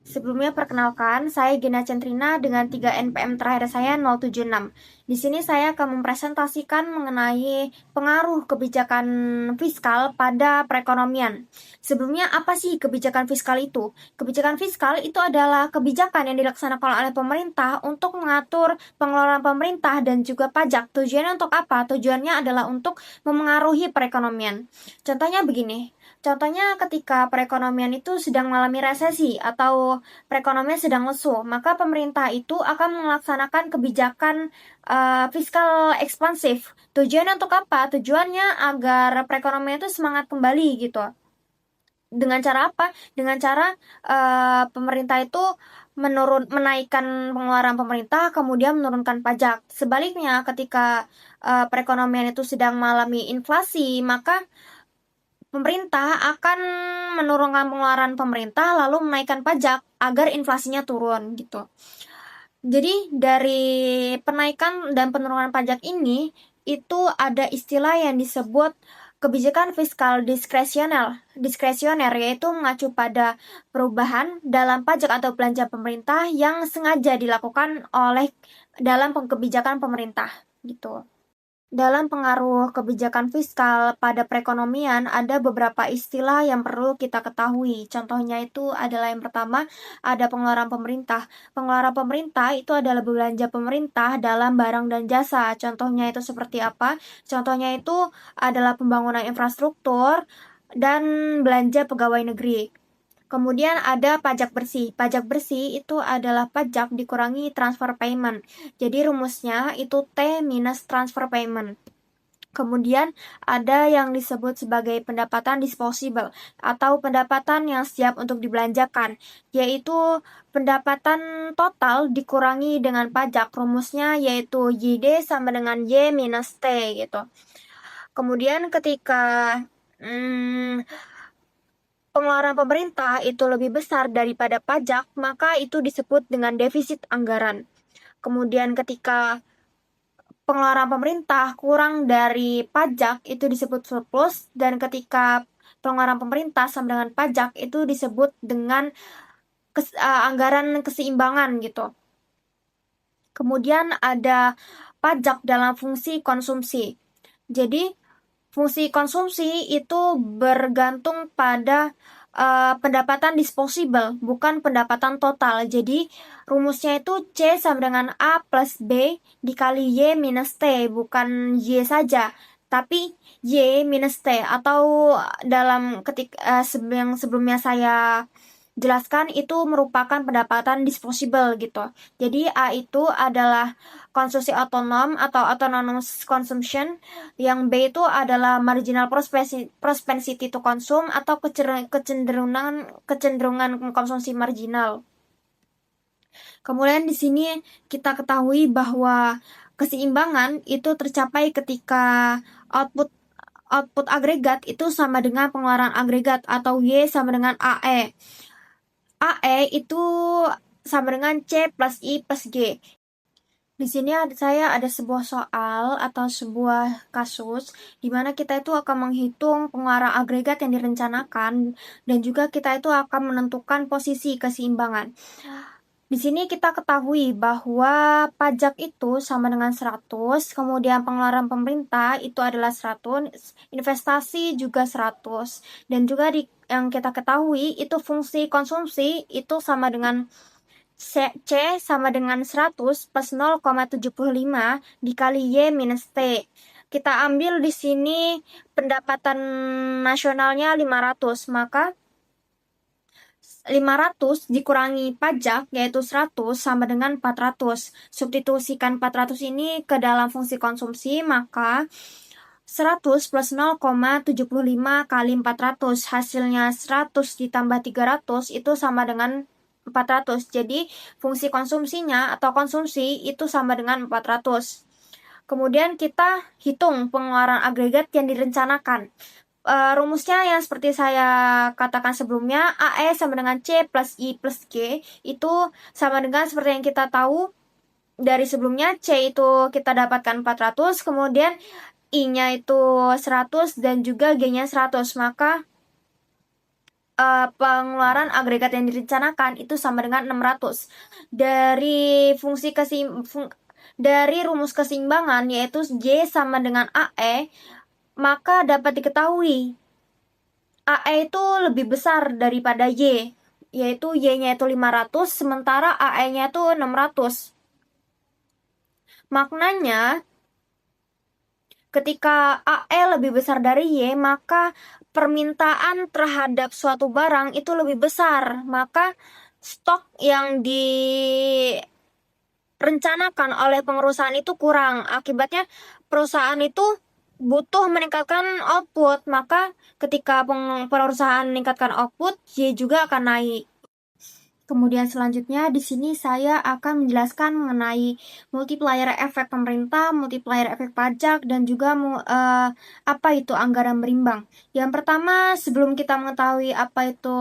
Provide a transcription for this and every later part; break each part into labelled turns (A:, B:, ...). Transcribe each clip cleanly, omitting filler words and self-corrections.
A: Sebelumnya perkenalkan, saya Gina Centrina dengan 3 NPM terakhir saya 076. Di sini saya akan mempresentasikan mengenai pengaruh kebijakan fiskal pada perekonomian. Sebelumnya, apa sih kebijakan fiskal itu? Kebijakan fiskal itu adalah kebijakan yang dilaksanakan oleh pemerintah untuk mengatur pengeluaran pemerintah dan juga pajak. Tujuannya untuk apa? Tujuannya adalah untuk memengaruhi perekonomian. Contohnya begini. Contohnya ketika perekonomian itu sedang mengalami resesi atau perekonomian sedang lesu, maka pemerintah itu akan melaksanakan kebijakan fiskal ekspansif. Tujuannya untuk apa? Tujuannya agar perekonomian itu semangat kembali gitu. Dengan cara apa? Dengan cara pemerintah itu menaikkan pengeluaran pemerintah, kemudian menurunkan pajak. Sebaliknya, ketika perekonomian itu sedang mengalami inflasi, maka pemerintah akan menurunkan pengeluaran pemerintah lalu menaikkan pajak agar inflasinya turun gitu. Jadi dari penaikan dan penurunan pajak ini itu ada istilah yang disebut kebijakan fiskal diskresioner yaitu mengacu pada perubahan dalam pajak atau belanja pemerintah yang sengaja dilakukan oleh dalam kebijakan pemerintah gitu. Dalam pengaruh kebijakan fiskal pada perekonomian, ada beberapa istilah yang perlu kita ketahui. Contohnya itu adalah yang pertama, ada pengeluaran pemerintah. Pengeluaran pemerintah itu adalah belanja pemerintah dalam barang dan jasa. Contohnya itu seperti apa? Contohnya itu adalah pembangunan infrastruktur dan belanja pegawai negeri. Kemudian ada pajak bersih. Pajak bersih itu adalah pajak dikurangi transfer payment. Jadi rumusnya itu T minus transfer payment. Kemudian ada yang disebut sebagai pendapatan disposable atau pendapatan yang siap untuk dibelanjakan, yaitu pendapatan total dikurangi dengan pajak. Rumusnya yaitu YD sama dengan Y minus T gitu. Kemudian ketika pengeluaran pemerintah itu lebih besar daripada pajak, maka itu disebut dengan defisit anggaran. Kemudian ketika pengeluaran pemerintah kurang dari pajak itu disebut surplus, dan ketika pengeluaran pemerintah sama dengan pajak itu disebut dengan anggaran keseimbangan gitu. Kemudian ada pajak dalam fungsi konsumsi. Jadi fungsi konsumsi itu bergantung pada pendapatan disposable, bukan pendapatan total. Jadi rumusnya itu C sama dengan A plus B dikali Y minus T, bukan Y saja, tapi Y minus T. Atau dalam yang sebelumnya saya jelaskan itu merupakan pendapatan disposable gitu. Jadi A itu adalah konsumsi otonom atau autonomous consumption, yang B itu adalah marginal propensity to consume atau kecenderungan konsumsi marginal. Kemudian di sini kita ketahui bahwa keseimbangan itu tercapai ketika output agregat itu sama dengan pengeluaran agregat atau Y sama dengan AE. AE itu sama dengan C plus I plus G. Di sini saya ada sebuah soal atau sebuah kasus di mana kita itu akan menghitung pengeluaran agregat yang direncanakan dan juga kita itu akan menentukan posisi keseimbangan. Di sini kita ketahui bahwa pajak itu sama dengan 100, kemudian pengeluaran pemerintah itu adalah 100, investasi juga 100, dan juga yang kita ketahui itu fungsi konsumsi itu sama dengan C sama dengan 100 plus 0,75 dikali Y minus T. Kita ambil di sini pendapatan nasionalnya 500, maka 500 dikurangi pajak yaitu 100 sama dengan 400. Substitusikan 400 ini ke dalam fungsi konsumsi, maka 100 plus 0,75 kali 400, hasilnya 100 ditambah 300 itu sama dengan 400. Jadi fungsi konsumsinya atau konsumsi itu sama dengan 400. Kemudian kita hitung pengeluaran agregat yang direncanakan. Rumusnya yang seperti saya katakan sebelumnya, AE sama dengan C plus I plus G itu sama dengan seperti yang kita tahu dari sebelumnya. C itu kita dapatkan 400, kemudian I-nya itu 100 dan juga G-nya 100, maka pengeluaran agregat yang direncanakan itu sama dengan 600. Dari rumus keseimbangan yaitu Y sama dengan AE, maka dapat diketahui AE itu lebih besar daripada Y, yaitu Y-nya itu 500 sementara AE-nya itu 600. Maknanya ketika AE lebih besar dari Y, maka permintaan terhadap suatu barang itu lebih besar. Maka stok yang direncanakan oleh perusahaan itu kurang. Akibatnya perusahaan itu butuh meningkatkan output. Maka ketika perusahaan meningkatkan output, Y juga akan naik. Kemudian selanjutnya di sini saya akan menjelaskan mengenai multiplier efek pemerintah, multiplier efek pajak, dan juga apa itu anggaran berimbang. Yang pertama, sebelum kita mengetahui apa itu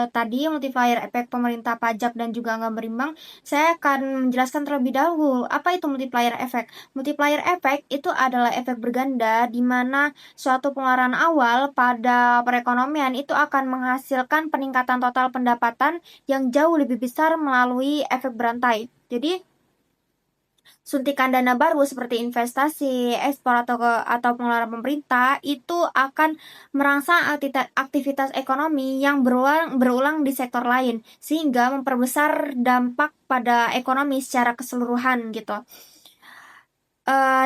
A: tadi multiplier efek pemerintah, pajak, dan juga anggaran berimbang, saya akan menjelaskan terlebih dahulu apa itu multiplier efek. Multiplier efek itu adalah efek berganda di mana suatu pengeluaran awal pada perekonomian itu akan menghasilkan peningkatan total pendapatan yang jauh lebih besar melalui efek berantai. Jadi, suntikan dana baru seperti investasi, ekspor atau pengeluaran pemerintah itu akan merangsang aktivitas ekonomi yang berulang di sektor lain sehingga memperbesar dampak pada ekonomi secara keseluruhan gitu.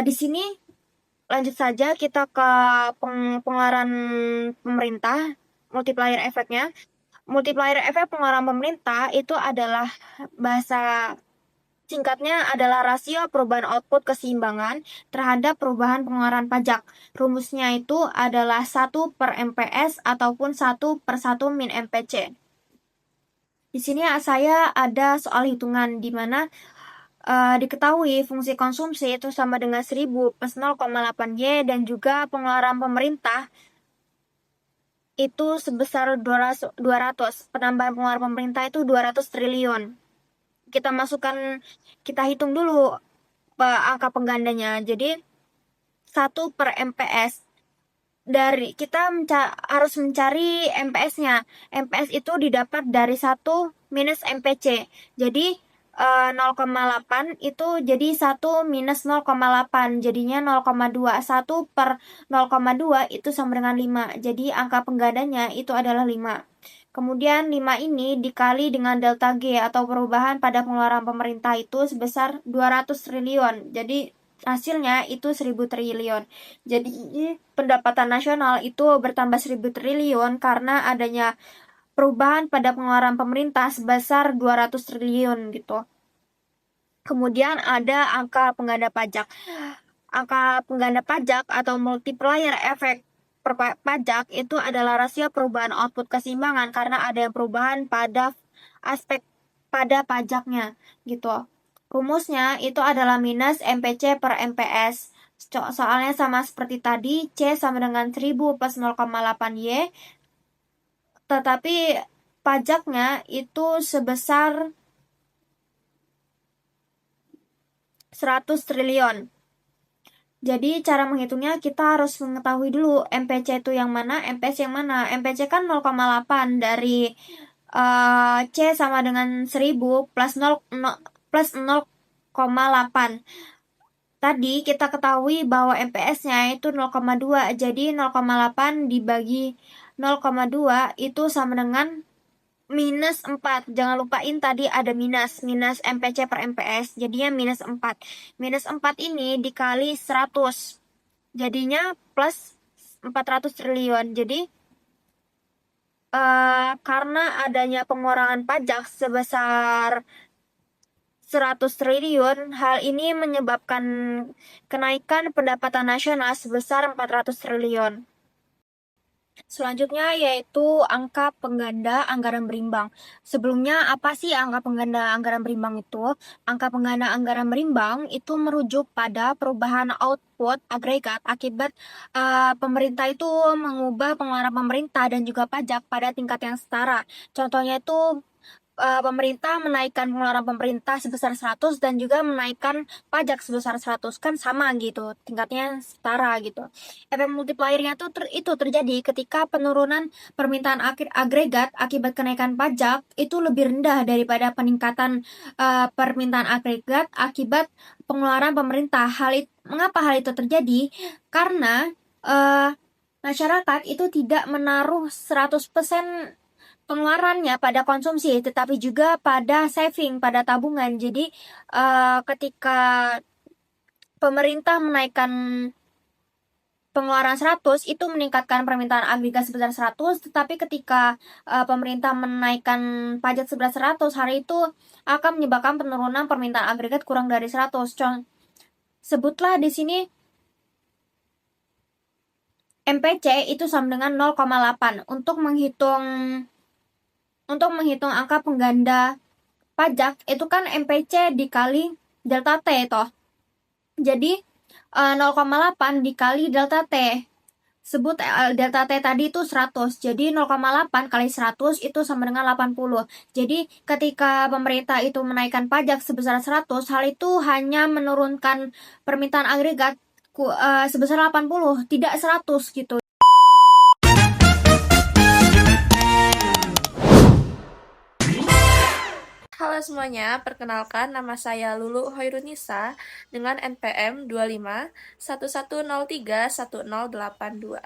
A: Di sini lanjut saja kita ke pengeluaran pemerintah, multiplier efeknya. Multiplier efek pengeluaran pemerintah itu adalah bahasa singkatnya adalah rasio perubahan output keseimbangan terhadap perubahan pengeluaran pajak. Rumusnya itu adalah 1/MPS ataupun 1/1 min MPC. Di sini saya ada soal hitungan di mana diketahui fungsi konsumsi itu sama dengan 1000 plus 0,8 Y dan juga pengeluaran pemerintah itu sebesar 200. Penambahan pengeluaran pemerintah itu 200 triliun. Kita hitung dulu angka penggandanya. Jadi 1/MPS. Kita harus mencari MPS-nya. MPS itu didapat dari 1 minus MPC. Jadi 0,8 itu jadi 1 minus 0,8 jadinya 0,2. 1/0,2 itu sama dengan 5. Jadi angka penggandanya itu adalah 5. Kemudian 5 ini dikali dengan delta G atau perubahan pada pengeluaran pemerintah itu sebesar 200 triliun. Jadi hasilnya itu 1000 triliun. Jadi pendapatan nasional itu bertambah 1000 triliun karena adanya perubahan pada pengeluaran pemerintah sebesar 200 triliun gitu. Kemudian ada angka pengganda pajak. Angka pengganda pajak atau multiplier efek pajak itu adalah rasio perubahan output keseimbangan karena ada yang perubahan pada aspek pada pajaknya gitu. Rumusnya itu adalah minus MPC per MPS. Soalnya sama seperti tadi, C sama dengan 1000 plus 0,8 Y, tetapi pajaknya itu sebesar 100 triliun. Jadi cara menghitungnya kita harus mengetahui dulu MPC itu yang mana, MPS yang mana. MPC kan 0,8 dari C sama dengan 1000 plus 0,8. Tadi kita ketahui bahwa MPS-nya itu 0,2. Jadi 0,8 dibagi 0,2 itu sama dengan minus 4. Jangan lupain tadi ada minus MPC per MPS. Jadinya minus 4. Minus 4 ini dikali 100. Jadinya plus 400 triliun. Jadi karena adanya pengurangan pajak sebesar 100 triliun, hal ini menyebabkan kenaikan pendapatan nasional sebesar 400 triliun. Selanjutnya yaitu angka pengganda anggaran berimbang. Sebelumnya apa sih angka pengganda anggaran berimbang itu? Angka pengganda anggaran berimbang itu merujuk pada perubahan output agregat akibat pemerintah itu mengubah pengeluaran pemerintah dan juga pajak pada tingkat yang setara. Contohnya itu pemerintah menaikkan pengeluaran pemerintah sebesar 100 dan juga menaikkan pajak sebesar 100, kan sama gitu, tingkatnya setara gitu. Efek multipliernya itu terjadi ketika penurunan permintaan agregat akibat kenaikan pajak itu lebih rendah daripada peningkatan permintaan agregat akibat pengeluaran pemerintah. Mengapa hal itu terjadi? Karena masyarakat itu tidak menaruh 100% pengeluarannya pada konsumsi, tetapi juga pada saving, pada tabungan. Jadi, ketika pemerintah menaikkan pengeluaran 100, itu meningkatkan permintaan agregat sebesar 100, tetapi ketika pemerintah menaikkan pajak sebesar 100, hal itu akan menyebabkan penurunan permintaan agregat kurang dari 100. Sebutlah di sini MPC itu sama dengan 0,8 untuk menghitung angka pengganda pajak itu kan MPC dikali delta T toh. Jadi 0,8 dikali delta T. Sebut delta T tadi itu 100. Jadi 0,8 kali 100 itu sama dengan 80. Jadi ketika pemerintah itu menaikkan pajak sebesar 100, hal itu hanya menurunkan permintaan agregat sebesar 80, tidak 100 gitu.
B: Halo semuanya, perkenalkan nama saya Lulu Hoirunisa dengan NPM 2511031082.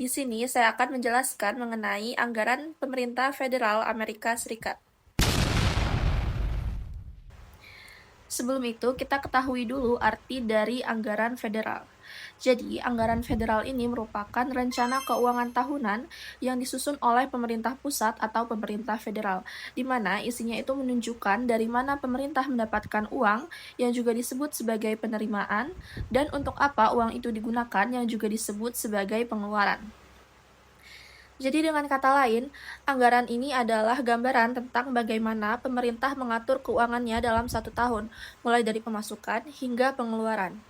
B: Di sini saya akan menjelaskan mengenai anggaran pemerintah federal Amerika Serikat. Sebelum itu, kita ketahui dulu arti dari anggaran federal. Jadi, anggaran federal ini merupakan rencana keuangan tahunan yang disusun oleh pemerintah pusat atau pemerintah federal, di mana isinya itu menunjukkan dari mana pemerintah mendapatkan uang yang juga disebut sebagai penerimaan, dan untuk apa uang itu digunakan yang juga disebut sebagai pengeluaran. Jadi dengan kata lain, anggaran ini adalah gambaran tentang bagaimana pemerintah mengatur keuangannya dalam satu tahun, mulai dari pemasukan hingga pengeluaran.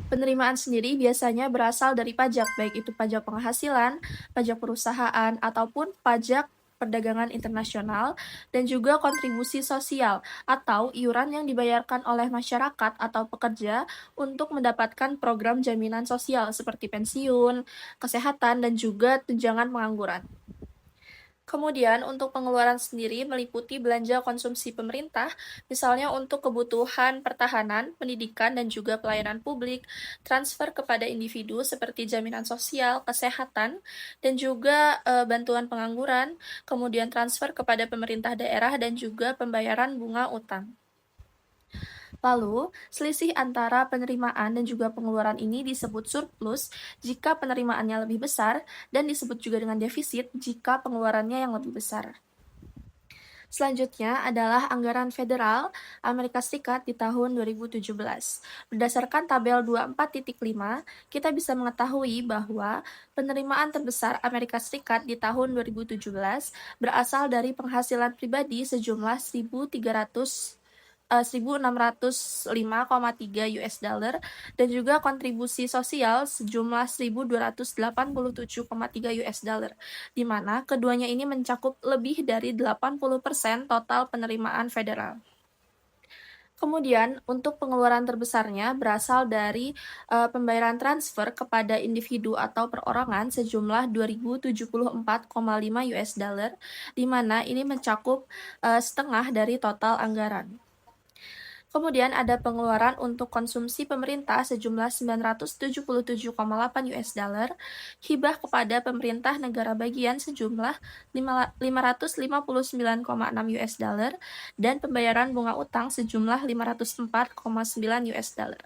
B: Penerimaan sendiri biasanya berasal dari pajak, baik itu pajak penghasilan, pajak perusahaan, ataupun pajak perdagangan internasional, dan juga kontribusi sosial atau iuran yang dibayarkan oleh masyarakat atau pekerja untuk mendapatkan program jaminan sosial seperti pensiun, kesehatan, dan juga tunjangan pengangguran. Kemudian, untuk pengeluaran sendiri meliputi belanja konsumsi pemerintah, misalnya untuk kebutuhan pertahanan, pendidikan, dan juga pelayanan publik, transfer kepada individu seperti jaminan sosial, kesehatan, dan juga bantuan pengangguran, kemudian transfer kepada pemerintah daerah, dan juga pembayaran bunga utang. Lalu, selisih antara penerimaan dan juga pengeluaran ini disebut surplus jika penerimaannya lebih besar, dan disebut juga dengan defisit jika pengeluarannya yang lebih besar. Selanjutnya adalah anggaran federal Amerika Serikat di tahun 2017. Berdasarkan tabel 24.5, kita bisa mengetahui bahwa penerimaan terbesar Amerika Serikat di tahun 2017 berasal dari penghasilan pribadi sejumlah 1.605,3 US dollar dan juga kontribusi sosial sejumlah 1.287,3 US dollar, di mana keduanya ini mencakup lebih dari 80% total penerimaan federal. Kemudian, untuk pengeluaran terbesarnya berasal dari pembayaran transfer kepada individu atau perorangan sejumlah 2.074,5 US dollar, di mana ini mencakup setengah dari total anggaran. Kemudian ada pengeluaran untuk konsumsi pemerintah sejumlah 977,8 US dollar, hibah kepada pemerintah negara bagian sejumlah 559,6 US dollar, dan pembayaran bunga utang sejumlah 504,9 US dollar.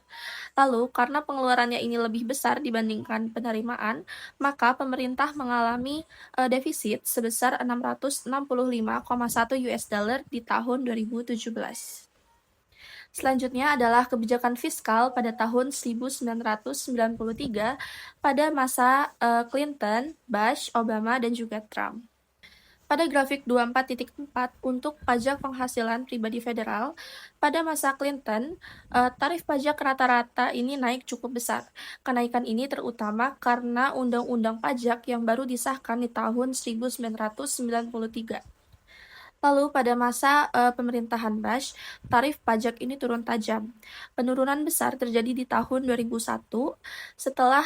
B: Lalu, karena pengeluarannya ini lebih besar dibandingkan penerimaan, maka pemerintah mengalami defisit sebesar 665,1 US dollar di tahun 2017. Selanjutnya adalah kebijakan fiskal pada tahun 1993 pada masa Clinton, Bush, Obama, dan juga Trump. Pada grafik 24.4 untuk pajak penghasilan pribadi federal, pada masa Clinton, tarif pajak rata-rata ini naik cukup besar. Kenaikan ini terutama karena undang-undang pajak yang baru disahkan di tahun 1993. Lalu pada masa pemerintahan Bush, tarif pajak ini turun tajam. Penurunan besar terjadi di tahun 2001 setelah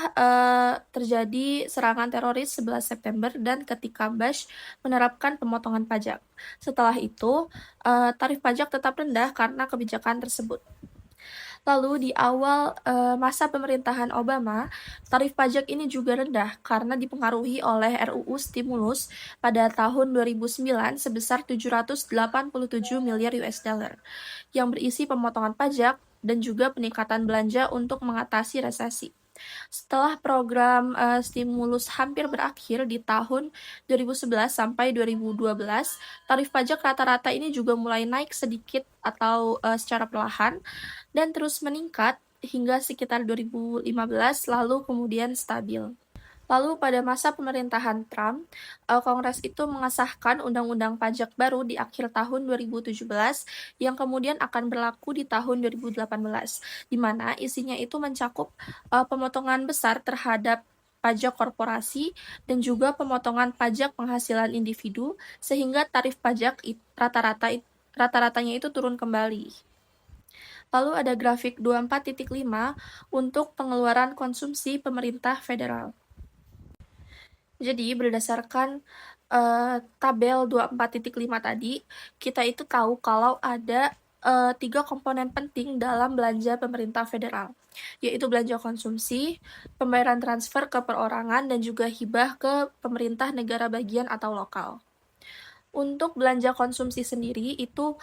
B: terjadi serangan teroris 11 September dan ketika Bush menerapkan pemotongan pajak. Setelah itu, tarif pajak tetap rendah karena kebijakan tersebut. Lalu di awal masa pemerintahan Obama, tarif pajak ini juga rendah karena dipengaruhi oleh RUU Stimulus pada tahun 2009 sebesar 787 miliar US dollar yang berisi pemotongan pajak dan juga peningkatan belanja untuk mengatasi resesi. Setelah program stimulus hampir berakhir di tahun 2011 sampai 2012, tarif pajak rata-rata ini juga mulai naik sedikit atau secara perlahan dan terus meningkat hingga sekitar 2015 lalu kemudian stabil. Lalu pada masa pemerintahan Trump, Kongres itu mengesahkan undang-undang pajak baru di akhir tahun 2017 yang kemudian akan berlaku di tahun 2018, di mana isinya itu mencakup pemotongan besar terhadap pajak korporasi dan juga pemotongan pajak penghasilan individu sehingga tarif pajak rata-ratanya itu turun kembali. Lalu ada grafik 24.5 untuk pengeluaran konsumsi pemerintah federal. Jadi berdasarkan tabel 24.5 tadi, kita itu tahu kalau ada 3 komponen penting dalam belanja pemerintah federal, yaitu belanja konsumsi, pembayaran transfer ke perorangan, dan juga hibah ke pemerintah negara bagian atau lokal. Untuk belanja konsumsi sendiri itu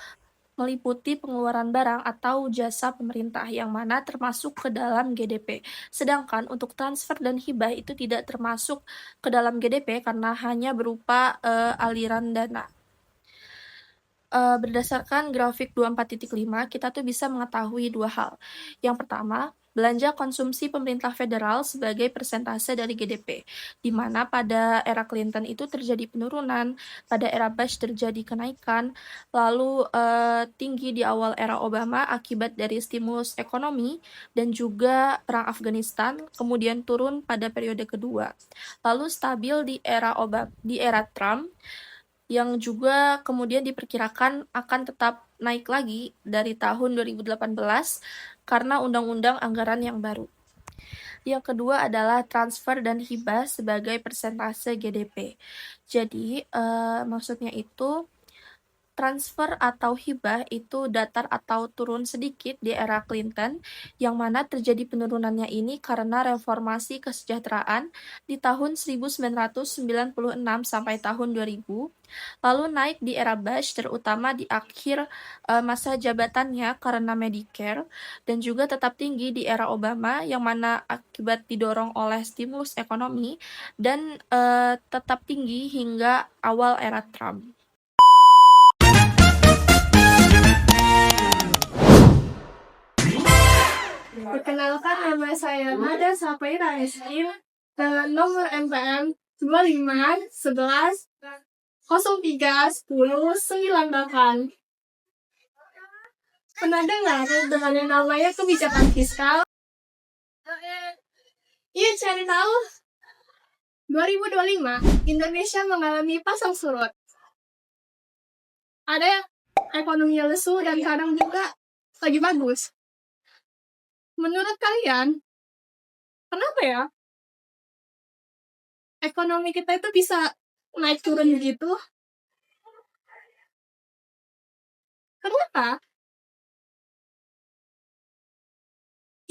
B: meliputi pengeluaran barang atau jasa pemerintah yang mana termasuk ke dalam GDP. Sedangkan untuk transfer dan hibah itu tidak termasuk ke dalam GDP karena hanya berupa aliran dana. Berdasarkan grafik 24.5, kita tuh bisa mengetahui dua hal. Yang pertama, belanja konsumsi pemerintah federal sebagai persentase dari GDP, di mana pada era Clinton itu terjadi penurunan, pada era Bush terjadi kenaikan, lalu tinggi di awal era Obama akibat dari stimulus ekonomi dan juga perang Afghanistan, kemudian turun pada periode kedua, lalu stabil di era Trump yang juga kemudian diperkirakan akan tetap naik lagi dari tahun 2018 karena undang-undang anggaran yang baru. Yang kedua adalah transfer dan hibah sebagai persentase GDP. Jadi, maksudnya itu transfer atau hibah itu datar atau turun sedikit di era Clinton, yang mana terjadi penurunannya ini karena reformasi kesejahteraan di tahun 1996 sampai tahun 2000, lalu naik di era Bush terutama di akhir masa jabatannya karena Medicare, dan juga tetap tinggi di era Obama yang mana akibat didorong oleh stimulus ekonomi, dan tetap tinggi hingga awal era Trump.
C: Perkenalkan, nama saya Nada Sapaira Eslim dengan nomor MPM 25 11 03 10 98. Pernah dengar dengan yang namanya kebijakan fiskal? Iya, cari tahu. 2025, Indonesia mengalami pasang surut. Ada ekonomi lesu dan kadang juga lagi bagus. Menurut kalian, kenapa ya ekonomi kita itu bisa naik turun gitu? Kenapa?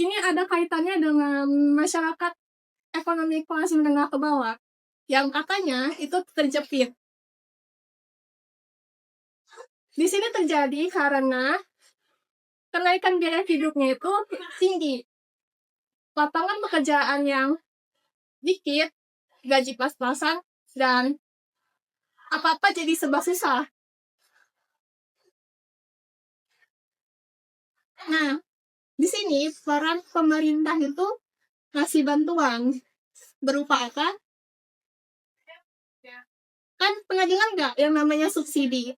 C: Ini ada kaitannya dengan masyarakat ekonomi kelas menengah ke bawah yang katanya itu terjepit. Di sini terjadi karena kenaikan biaya hidupnya itu tinggi. Lapangan pekerjaan yang dikit, gaji pas-pasan, dan apa-apa jadi serba susah. Nah, di sini peran pemerintah itu ngasih bantuan berupa apa? Kan pernah dengar nggak yang namanya subsidi?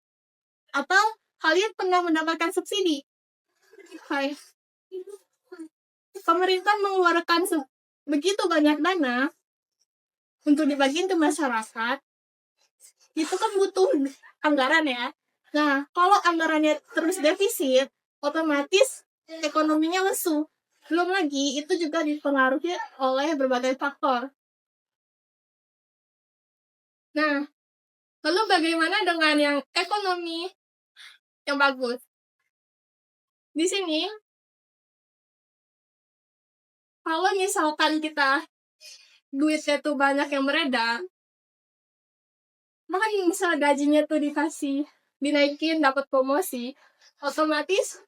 C: Atau kalian pernah mendapatkan subsidi? Hai. Pemerintah mengeluarkan begitu banyak dana untuk dibagiin ke masyarakat. Itu kan butuh anggaran ya. Nah, kalau anggarannya terus defisit, otomatis ekonominya lesu. Belum lagi, itu juga dipengaruhi oleh berbagai faktor. Nah, lalu bagaimana dengan yang ekonomi yang bagus? Di sini, kalau misalkan kita duitnya tuh banyak yang beredar, maka misal gajinya tuh dinaikin, dapat promosi, otomatis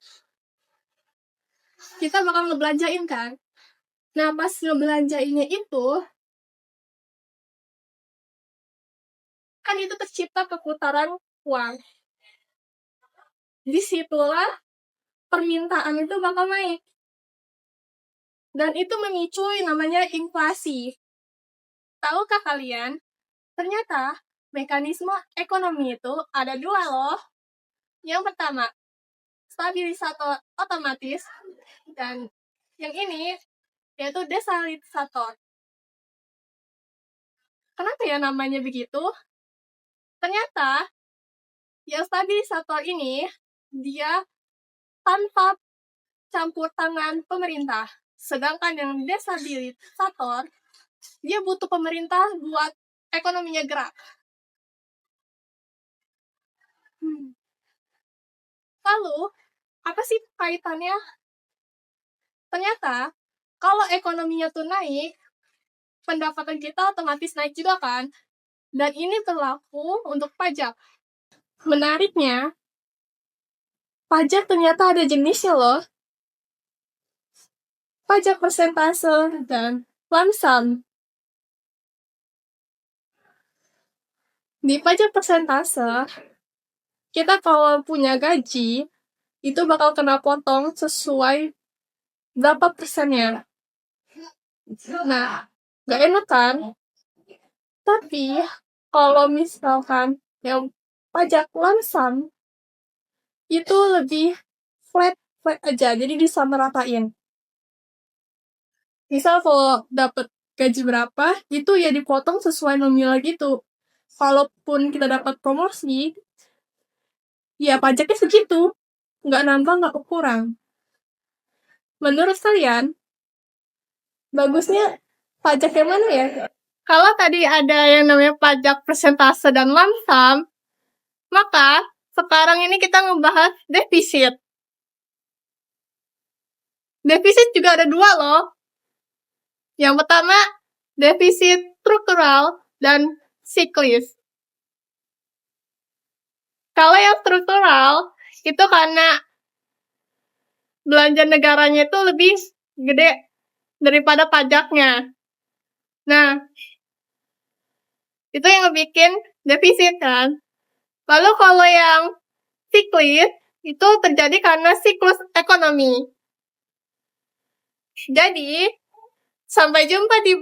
C: kita bakal ngebelanjain kan. Nah, pas ngebelanjainnya itu, kan itu tercipta keputaran uang. Disitulah permintaan itu bakal naik. Dan itu memicu yang namanya inflasi. Tahukah kalian, ternyata mekanisme ekonomi itu ada dua loh. Yang pertama, stabilisator otomatis, dan yang ini yaitu desalinisator. Kenapa ya namanya begitu? Ternyata yang stabilisator ini dia tanpa campur tangan pemerintah. Sedangkan yang destabilisator dia butuh pemerintah buat ekonominya gerak. Lalu, apa sih kaitannya? Ternyata, kalau ekonominya tuh naik, pendapatan kita otomatis naik juga kan? Dan ini berlaku untuk pajak. Menariknya, pajak ternyata ada jenisnya loh. Pajak persentase dan lump sum. Di pajak persentase, kita kalau punya gaji, itu bakal kena potong sesuai berapa persennya. Nah, gak enak kan? Tapi, kalau misalkan yang pajak lump sum, itu lebih flat aja, jadi disamaratain. Misal kalau dapat gaji berapa, itu ya dipotong sesuai nominal gitu. Kalaupun kita dapat promosi, ya pajaknya segitu. Nggak nambah, nggak kurang. Menurut kalian, bagusnya pajak yang mana ya? Kalau tadi ada yang namanya pajak persentase dan lump sum, maka sekarang ini kita ngebahas defisit. Defisit juga ada dua loh. Yang pertama, defisit struktural dan siklis. Kalau yang struktural, itu karena belanja negaranya itu lebih gede daripada pajaknya. Nah, itu yang ngebikin defisit kan. Lalu kalau yang siklis, itu terjadi karena siklus ekonomi. Jadi, sampai jumpa di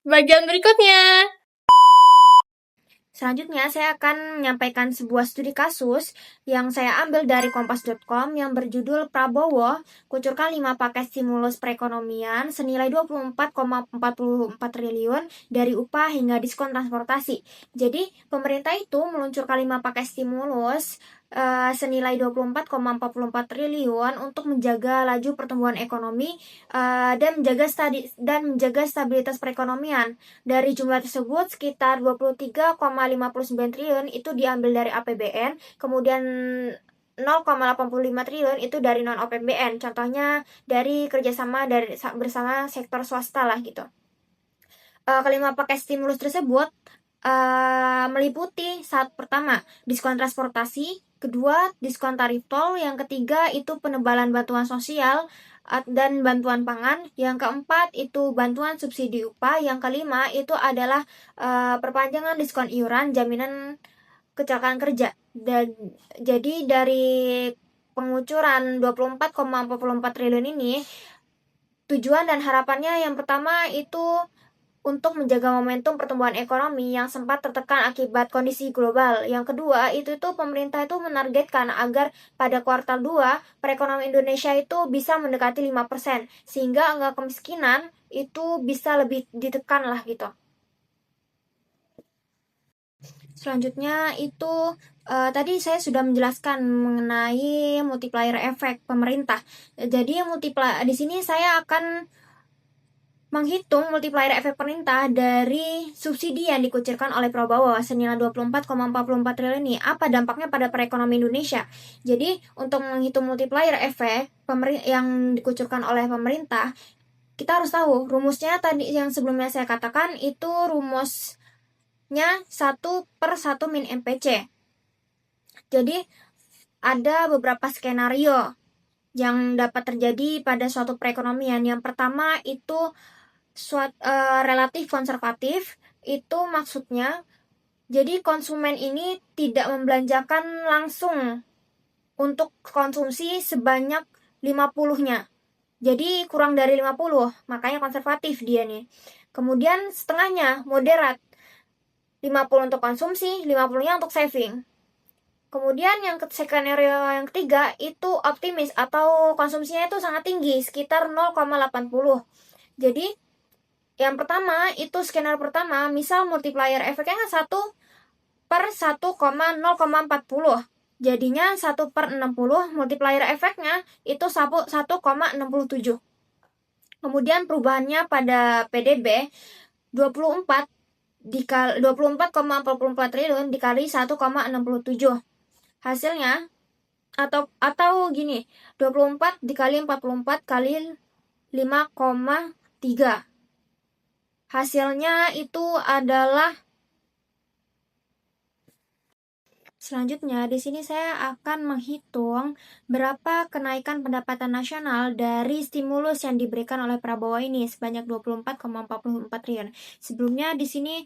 C: bagian berikutnya.
A: Selanjutnya, saya akan menyampaikan sebuah studi kasus yang saya ambil dari kompas.com yang berjudul Prabowo kucurkan 5 paket stimulus perekonomian senilai 24,44 triliun dari upah hingga diskon transportasi. Jadi, pemerintah itu meluncurkan 5 paket stimulus senilai 24,44 triliun untuk menjaga laju pertumbuhan ekonomi dan menjaga stabilitas perekonomian. Dari jumlah tersebut, sekitar 23,59 triliun itu diambil dari APBN, kemudian 0,85 triliun itu dari non-APBN. Contohnya dari kerjasama bersama sektor swasta lah gitu. Kelima paket stimulus tersebut meliputi pertama, diskon transportasi, kedua, diskon tarif tol, yang ketiga itu penebalan bantuan sosial dan bantuan pangan, yang keempat itu bantuan subsidi upah, yang kelima itu adalah perpanjangan diskon iuran jaminan kecelakaan kerja. Dan jadi dari pengucuran 24,44 triliun ini, tujuan dan harapannya yang pertama itu untuk menjaga momentum pertumbuhan ekonomi yang sempat tertekan akibat kondisi global. Yang kedua, itu pemerintah itu menargetkan agar pada kuartal 2 perekonomian Indonesia itu bisa mendekati 5%, sehingga angka kemiskinan itu bisa lebih ditekan lah gitu. Selanjutnya itu tadi saya sudah menjelaskan mengenai multiplier efek pemerintah. Jadi di sini saya akan menghitung multiplier efek pemerintah dari subsidi yang dikucurkan oleh Prabowo senilai 24,44 triliun ini. Apa dampaknya pada perekonomian Indonesia? Jadi, untuk menghitung multiplier efek yang dikucurkan oleh pemerintah, kita harus tahu rumusnya tadi yang sebelumnya saya katakan itu rumusnya 1/1 min MPC. Jadi, ada beberapa skenario yang dapat terjadi pada suatu perekonomian. Yang pertama itu relatif konservatif, itu maksudnya jadi konsumen ini tidak membelanjakan langsung untuk konsumsi sebanyak 50-nya. Jadi kurang dari 50, makanya konservatif dia nih. Kemudian setengahnya moderat, 50 untuk konsumsi, 50-nya untuk saving. Kemudian yang skenario yang ketiga itu optimis atau konsumsinya itu sangat tinggi, sekitar 0,80. Jadi yang pertama, itu skenario pertama, misal multiplier efeknya 1/1,0,40. Jadinya 1/60, multiplier efeknya itu 1,67. Kemudian perubahannya pada PDB 24,44 triliun dikali 1,67. Hasilnya atau gini, 24 dikali 44 kali 5,3. Hasilnya itu adalah selanjutnya di sini saya akan menghitung berapa kenaikan pendapatan nasional dari stimulus yang diberikan oleh Prabowo ini sebanyak 24,44 triliun. Sebelumnya di sini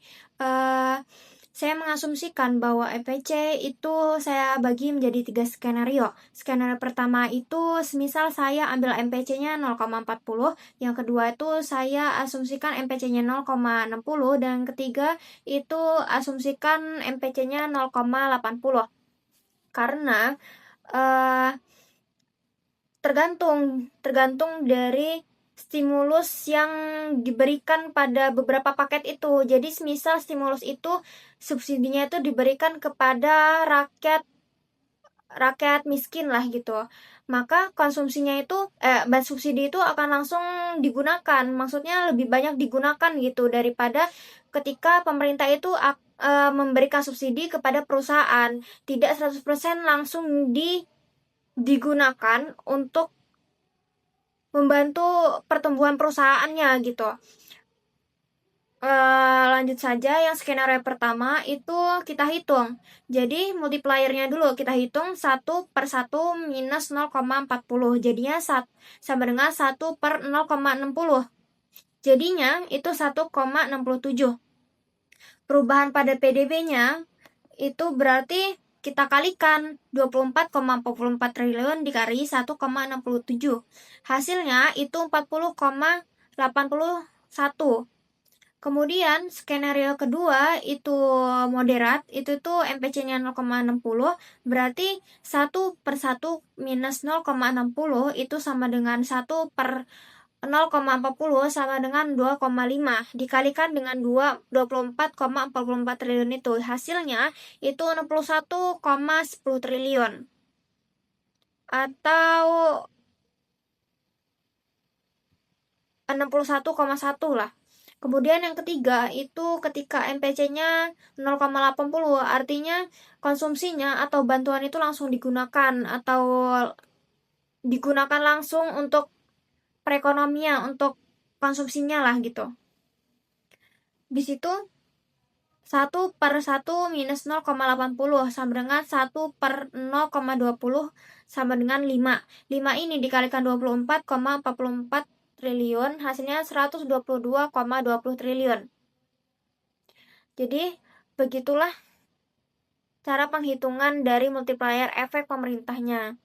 A: saya mengasumsikan bahwa MPC itu saya bagi menjadi 3 skenario. Skenario pertama itu semisal saya ambil MPC-nya 0,40, yang kedua itu saya asumsikan MPC-nya 0,60, dan ketiga itu asumsikan MPC-nya 0,80. Karena tergantung dari stimulus yang diberikan pada beberapa paket itu. Jadi semisal stimulus itu subsidinya itu diberikan kepada rakyat miskin lah gitu, maka konsumsinya itu subsidi itu akan langsung digunakan, maksudnya lebih banyak digunakan gitu daripada ketika pemerintah itu memberikan subsidi kepada perusahaan, tidak 100% langsung digunakan untuk membantu pertumbuhan perusahaannya gitu. Lanjut saja, yang skenario pertama itu kita hitung. Jadi multipliernya dulu kita hitung 1/1 minus 0,40. Jadinya sama dengan 1/0,60. Jadinya itu 1,67. Perubahan pada PDB-nya itu berarti kita kalikan 24,44 triliun dikali 1,67. Hasilnya itu 40,81. Kemudian skenario kedua itu moderat, itu tuh MPC-nya 0,60, berarti 1/1 minus 0,60 itu sama dengan 1/0,40 sama dengan 2,5, dikalikan dengan 24,44 triliun itu. Hasilnya itu 61,10 triliun. Atau 61,1 lah. Kemudian yang ketiga itu ketika MPC-nya 0,80, artinya konsumsinya atau bantuan itu langsung digunakan atau digunakan langsung untuk perekonomian, untuk konsumsinya lah gitu. Di situ 1/1 minus 0,80 sama dengan 1/0,20 sama dengan 5. 5 ini dikalikan 24,44 triliun, hasilnya 122,20 triliun. Jadi, begitulah cara penghitungan dari multiplier efek pemerintahnya.